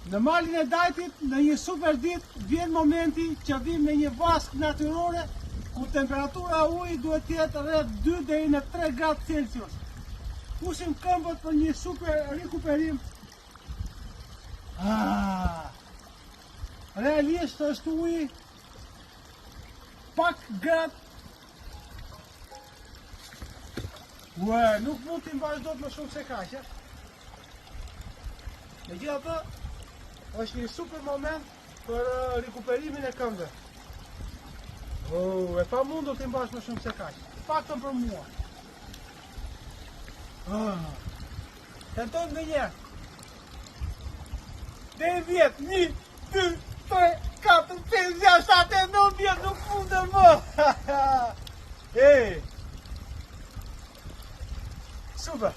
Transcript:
Në malin e Dajtit, në një super ditë, vjen momenti që vim me një vask natyrore, ku temperatura ujit duhet të jetë rreth 2 deri në 3 gradë Celsius. Pushim këmbët për një super rikuperim. Realisht është uji pak gradë. Nuk mund të vazhdo më shumë se kaq. Megjithatë, është një super moment për rikuperimin e këmbëve. E pa mundur të mbash më shumë se kaq. Paktën për mua. Tentojmë një herë. Deri 10, 1, 2, 3, 4, 5, 6, 7, 8, 9, 10, nuk mundem më. Super.